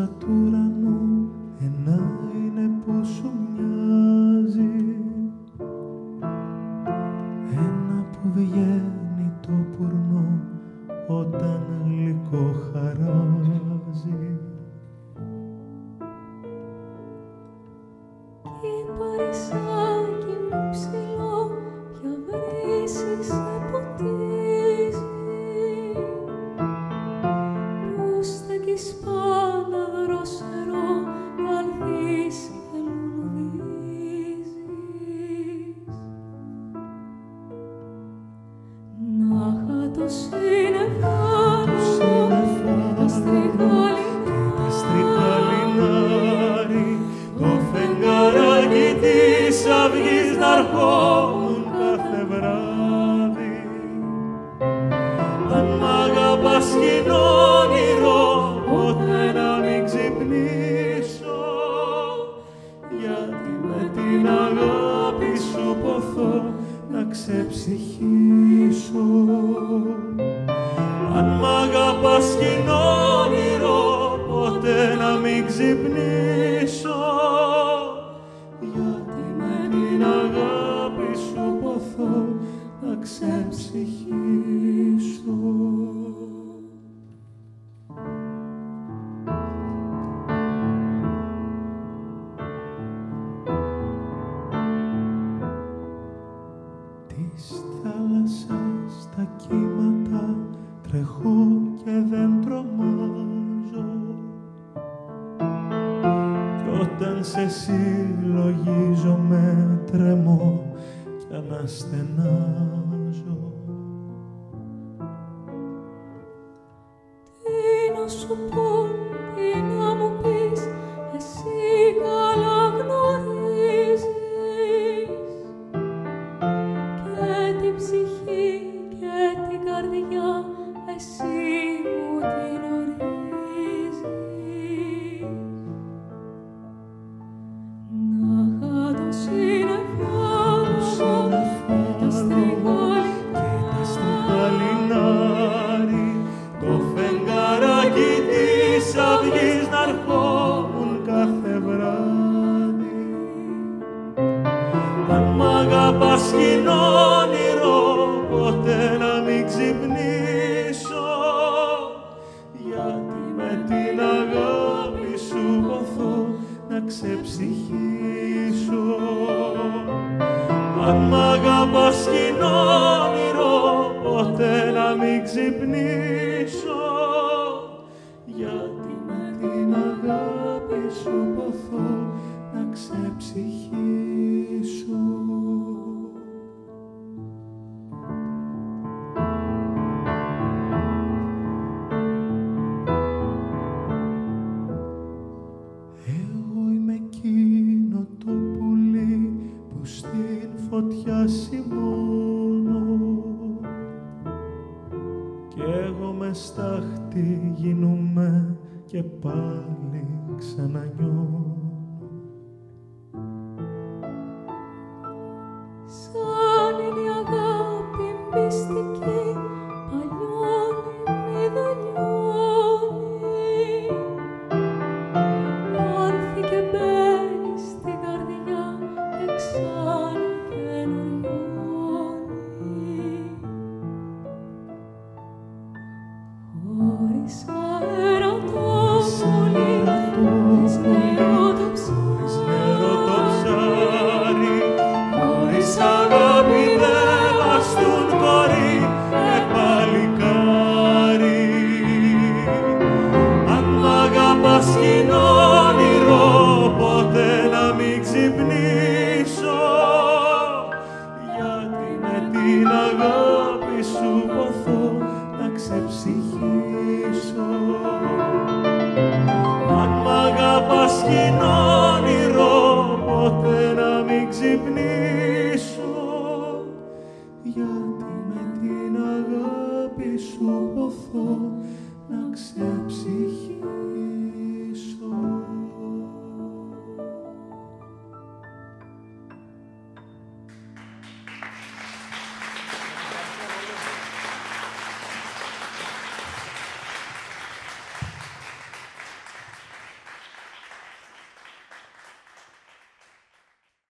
φώτα του ουρανού, ένα είναι που σου μοιάζει, ένα που βγαίνει το πουρνό όταν γλυκό χαράζει. Κι παρισάκι μου ψηλό για βρύσι σε ποτίζει, που στέκει σπάνα δροσερό βαλδίσει και λουλουδίζεις. Να είχα το σύννεφο και τα στριχά λινάρι, το φεγγαράκι της αυγής να ερχόμουν κάθε βράδυ. Αν μ' αγαπάς κι είναι όνειρο, ποτέ να μην ξυπνήσω, γιατί με την αγάπη σου ποθώ να ξεψυχήσω. Αν μ' αγαπάς κι είναι όνειρο, ποτέ να μην ξυπνήσω, γιατί με την αγάπη σου ποθώ να ξεψυχήσω. Της θάλασσας τα κύματα τρέχω και δεν τρομάζω, κι όταν σε συλλογίζομαι τρεμώ κι αναστενάζω. τι να σου πω, τι να μου πεις, εσύ καλά γνωρίζεις, και την ψυχή και την καρδιά εσύ μου την ορίζεις. Να είχα το σύννεφο και τα στριχά λινάρι, το φεγγαράκι της αυγής να ερχόμουν κάθε βράδυ. Αν μ' αγαπάς κι είναι όνειρο, ποτέ να μην ξυπνήσω, γιατί με την αγάπη σου ποθώ να ξεψυχήσω. Αν μ' αγαπάς κι είναι όνειρο, ποτέ να μην ξυπνήσω, γιατί με την αγάπη σου ποθώ να ξεψυχήσω. Εγώ είμαι εκείνο το πουλί που στην φωτιά σημώνω, κι εγώ μες στάχτη γίνομαι και πάλι ξανανιώνω.